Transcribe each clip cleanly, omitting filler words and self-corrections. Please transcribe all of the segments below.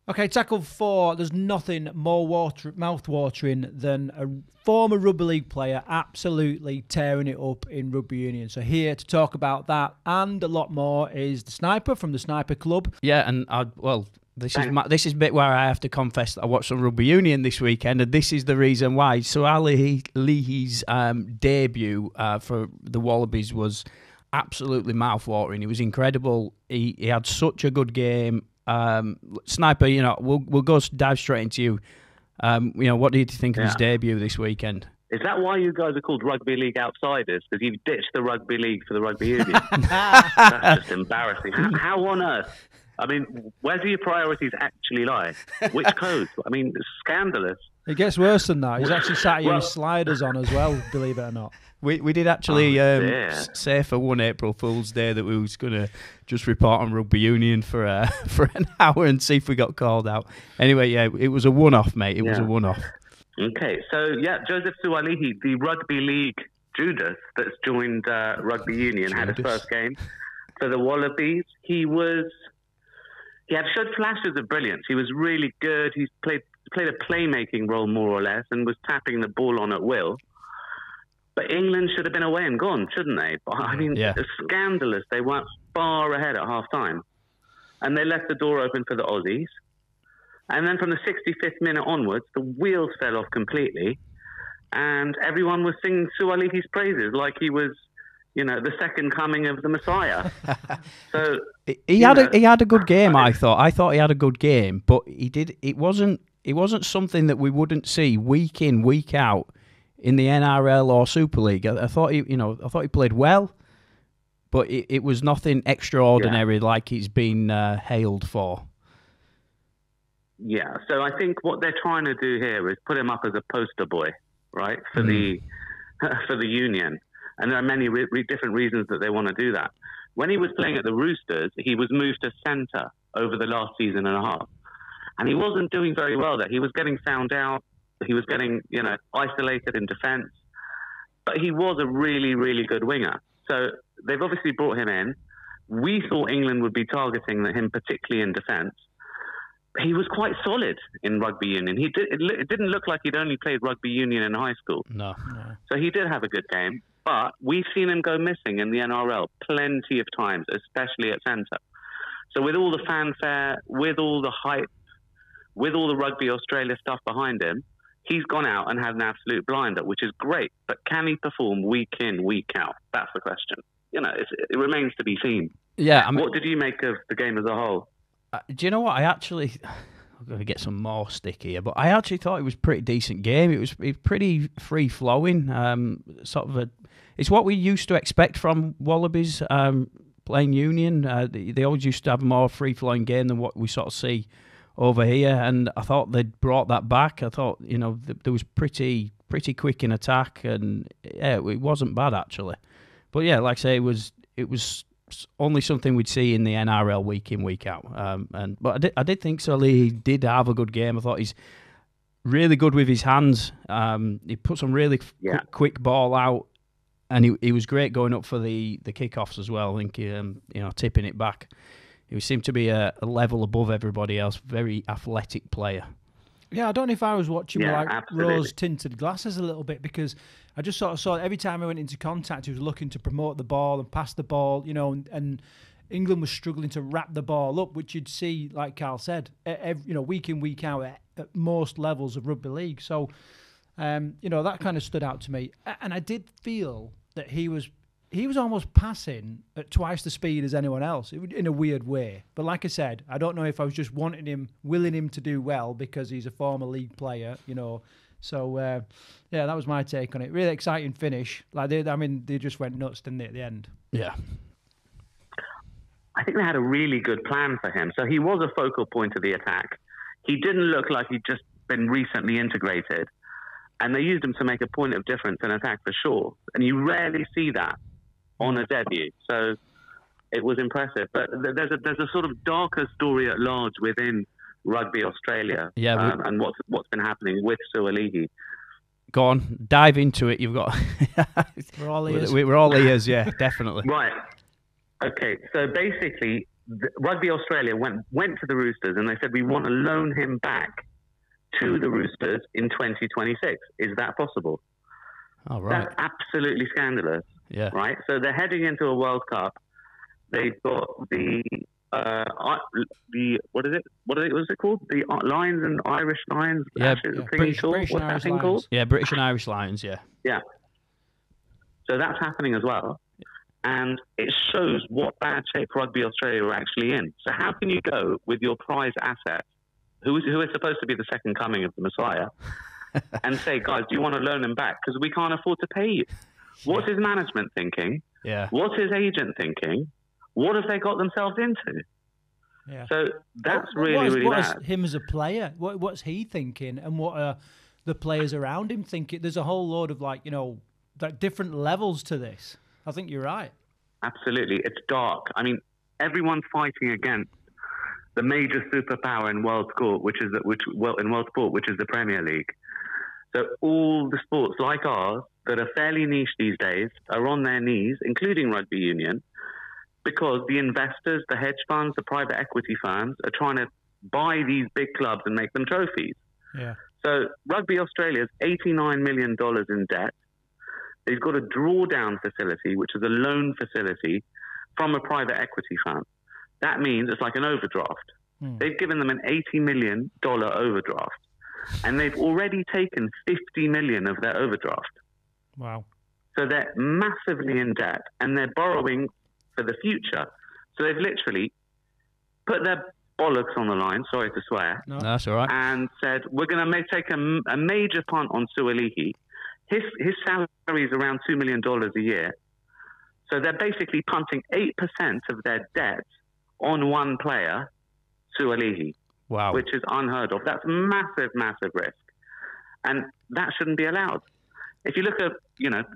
Okay, tackle 4. There's nothing more mouth-watering than a former Rugby League player absolutely tearing it up in Rugby Union. So here to talk about that and a lot more is the Sniper from the Sniper Club. Yeah, and this is a bit where I have to confess that I watched some Rugby Union this weekend, and this is the reason why. Sua'ali'i's debut for the Wallabies was absolutely mouth-watering. It was incredible. He had such a good game. Sniper, we'll dive straight into you. What did you think of his debut this weekend? Is that why you guys are called Rugby League outsiders? Because you've ditched the Rugby League for the Rugby Union? That's just embarrassing. How on earth? I mean, where do your priorities actually lie? Which code? I mean, it's scandalous. It gets worse than that. He's actually sat here with sliders on as well, believe it or not. We did actually say for one April Fool's Day that we was going to just report on Rugby Union for an hour and see if we got called out. Anyway, yeah, it was a one-off, mate. It was a one-off. Okay, so Joseph Sua'ali'i, the Rugby League Judas that's joined Rugby Union, had his first game for the Wallabies. He had showed flashes of brilliance. He was really good. He played a playmaking role more or less and was tapping the ball on at will. But England should have been away and gone, shouldn't they? I mean, it's scandalous. They weren't far ahead at half-time. And they left the door open for the Aussies. And then from the 65th minute onwards, the wheels fell off completely. And everyone was singing Sua'ali'i's praises like he was, the second coming of the Messiah. So he had a good game, I thought. I thought he had a good game, but it wasn't something that we wouldn't see week in, week out in the NRL or Super League. I thought he played well, but it was nothing extraordinary like he's been hailed for. Yeah, so I think what they're trying to do here is put him up as a poster boy, right, for the Union. And there are many different reasons that they want to do that. When he was playing at the Roosters, he was moved to centre over the last season and a half. And he wasn't doing very well there. He was getting found out. He was getting, isolated in defence. But he was a really, really good winger. So they've obviously brought him in. We thought England would be targeting him, particularly in defence. He was quite solid in Rugby Union. It didn't look like he'd only played Rugby Union in high school. No. So he did have a good game. But we've seen him go missing in the NRL plenty of times, especially at centre. So with all the fanfare, with all the hype, with all the Rugby Australia stuff behind him, he's gone out and had an absolute blinder, which is great. But can he perform week in, week out? That's the question. It remains to be seen. Yeah. What did you make of the game as a whole? Do you know what? I'm going to get some more stick here, but I actually thought it was a pretty decent game. It was pretty free-flowing. It's what we used to expect from Wallabies playing Union. They always used to have a more free-flowing game than what we sort of see over here, and I thought they'd brought that back. I thought, there was pretty quick in attack, and it wasn't bad actually. But yeah, like I say, it was only something we'd see in the NRL week in, week out. But I did think Sua'ali'i did have a good game. I thought he's really good with his hands. He put some really quick ball out, and he was great going up for the kickoffs as well. I think tipping it back. He seemed to be a level above everybody else. Very athletic player. Yeah, I don't know if I was watching rose-tinted glasses a little bit, because I just sort of saw every time I went into contact, he was looking to promote the ball and pass the ball, and England was struggling to wrap the ball up, which you'd see, like Carl said, week in, week out at most levels of rugby league. So, that kind of stood out to me. And I did feel that he was almost passing at twice the speed as anyone else, in a weird way. But like I said, I don't know if I was just willing him to do well because he's a former league player, So, that was my take on it. Really exciting finish. They just went nuts, didn't they, at the end? Yeah. I think they had a really good plan for him. So he was a focal point of the attack. He didn't look like he'd just been recently integrated. And they used him to make a point of difference in attack for sure. And you rarely see that on a debut. So it was impressive. But there's a sort of darker story at large within Rugby Australia, and what's been happening with Sua'ali'i. Go on, dive into it. You've got. We're all ears. We're all ears, yeah, definitely. Right. Okay. So basically, Rugby Australia went to the Roosters and they said, we want to loan him back to the Roosters in 2026. Is that possible? Oh, right. That's absolutely scandalous. Yeah. Right? So they're heading into a World Cup. They've got the what is it? What's it called? The Lions and Irish Lions? Yeah. British and Irish Lions. Yeah, British and Irish Lions, yeah. Yeah. So that's happening as well. And it shows what bad shape Rugby Australia are actually in. So how can you go with your prize asset, who is supposed to be the second coming of the Messiah, and say, guys, do you want to loan him back? Because we can't afford to pay you. What's his management thinking? Yeah. What's his agent thinking? What have they got themselves into? Yeah. So that's really what bad. Is him as a player, what's he thinking, and what are the players around him thinking? There's a whole load of like different levels to this. I think you're right. Absolutely, it's dark. I mean, everyone's fighting against the major superpower in world sport, which is the Premier League. So all the sports like ours that are fairly niche these days are on their knees, including rugby union, because the investors, the hedge funds, the private equity firms are trying to buy these big clubs and make them trophies. Yeah. So Rugby Australia is $89 million in debt. They've got a drawdown facility, which is a loan facility from a private equity firm. That means it's like an overdraft. They've given them an $80 million overdraft, and they've already taken $50 million of their overdraft. Wow. So they're massively in debt, and they're borrowing for the future. So they've literally put their bollocks on the line, sorry to swear. No, that's all right. And said, we're going to take a major punt on Sua'ali'i. His salary is around $2 million a year. So they're basically punting 8% of their debt on one player, Sua'ali'i. Wow. Which is unheard of. That's massive, massive risk. And that shouldn't be allowed. If you look at,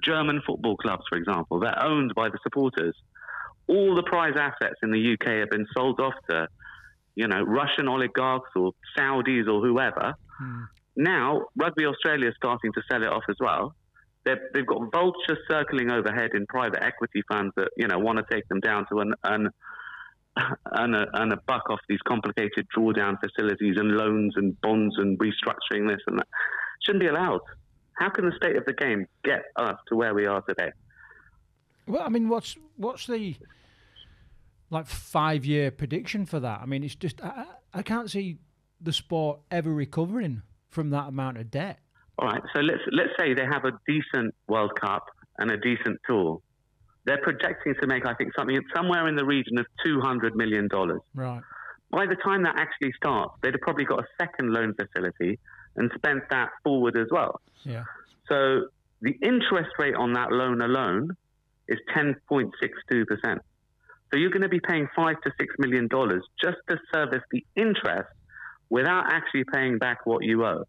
German football clubs, for example, they're owned by the supporters. All the prize assets in the UK have been sold off to, Russian oligarchs or Saudis or whoever. Now, Rugby Australia is starting to sell it off as well. They've got vultures circling overhead in private equity funds that, want to take them down to earn a buck off these complicated drawdown facilities and loans and bonds and restructuring this and that. Shouldn't be allowed. How can the state of the game get us to where we are today? Well, I mean, what's the 5-year prediction for that? I mean, it's just I can't see the sport ever recovering from that amount of debt. All right, so let's say they have a decent World Cup and a decent tour. They're projecting to make, I think, somewhere in the region of $200 million. Right. By the time that actually starts, they'd have probably got a second loan facility and spent that forward as well. Yeah. So the interest rate on that loan alone is 10.62%. So you're going to be paying $5 to $6 million just to service the interest without actually paying back what you owe.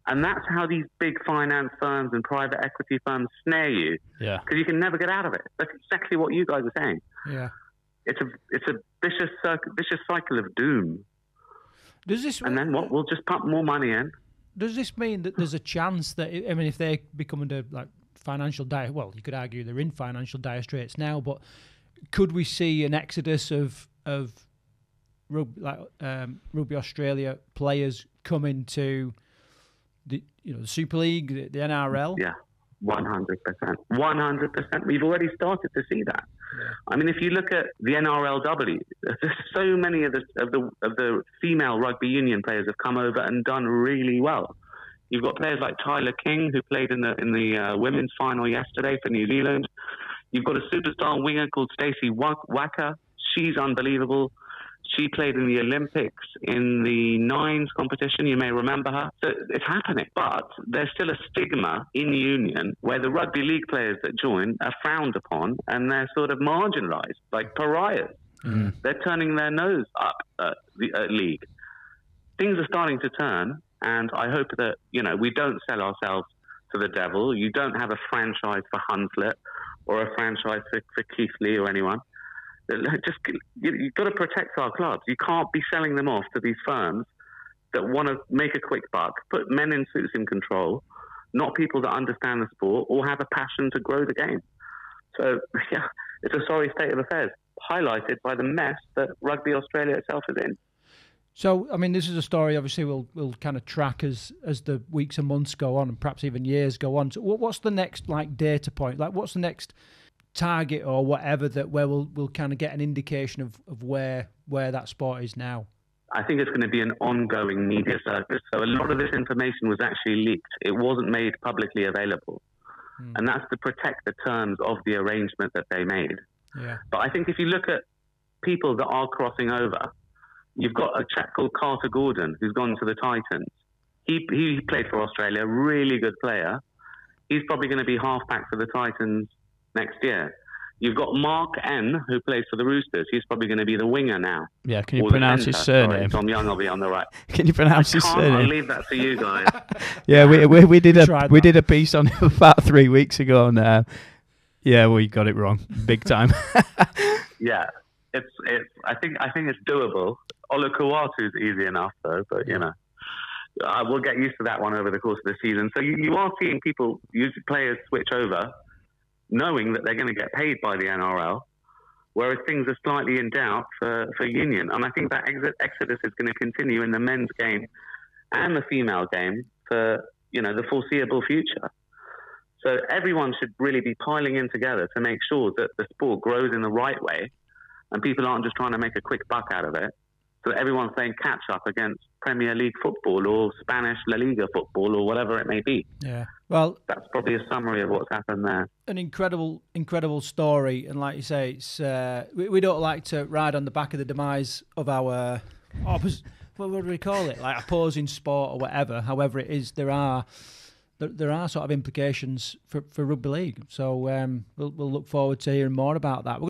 And that's how these big finance firms and private equity firms snare you. Yeah. Because you can never get out of it. That's exactly what you guys are saying. Yeah. It's a vicious cycle of doom. And then what? We'll just pump more money in. Does this mean that there's a chance that, if they become under financial dire, well, you could argue they're in financial dire straits now, but could we see an exodus of Rugby Australia players coming to the Super League, the NRL? Yeah, 100%. 100%. We've already started to see that. Yeah. I mean, if you look at the NRLW, there's so many of the female rugby union players have come over and done really well. You've got players like Tyler King, who played in the women's final yesterday for New Zealand. You've got a superstar winger called Stacey Wacker. She's unbelievable. She played in the Olympics in the nines competition. You may remember her. So it's happening. But there's still a stigma in the union where the rugby league players that join are frowned upon and they're sort of marginalised, like pariahs. Mm. They're turning their nose up at the league. Things are starting to turn, and I hope that, we don't sell ourselves to the devil. You don't have a franchise for Hunslet or a franchise for Keith Lee or anyone. You've got to protect our clubs. You can't be selling them off to these firms that want to make a quick buck, put men in suits in control, not people that understand the sport or have a passion to grow the game. So, yeah, it's a sorry state of affairs. highlighted by the mess that Rugby Australia itself is in. So, I mean, this is a story obviously we'll kind of track as the weeks and months go on, and perhaps even years go on. So what's the next data point? What's the next target or whatever where we'll kind of get an indication of where that sport is now? I think it's going to be an ongoing media circus. So a lot of this information was actually leaked. It wasn't made publicly available. And that's to protect the terms of the arrangement that they made. Yeah. But I think if you look at people that are crossing over, you've got a chap called Carter Gordon who's gone to the Titans. He played for Australia, really good player. He's probably going to be halfback for the Titans next year. You've got Mark N, who plays for the Roosters. He's probably going to be the winger now. Yeah, can you pronounce his surname? Sorry, Tom Young will be on the right. Can you pronounce his surname? I'll leave that to you guys. Yeah, we did a piece on him about 3 weeks ago, and yeah, we got it wrong big time. Yeah, it's. I think it's doable. Olukuatu's easy enough though, but you know, we'll get used to that one over the course of the season. So you are seeing players switch over, knowing that they're going to get paid by the NRL, whereas things are slightly in doubt for Union. And I think that exodus is going to continue in the men's game and the female game for the foreseeable future. So everyone should really be piling in together to make sure that the sport grows in the right way and people aren't just trying to make a quick buck out of it. So that everyone's playing catch up against Premier League football or Spanish La Liga football or whatever it may be. Yeah, well, that's probably a summary of what's happened there. An incredible story, and like you say, it's we don't like to ride on the back of the demise of our what would we call it, opposing sport or whatever. However, it is there are sort of implications for rugby league. So we'll look forward to hearing more about that.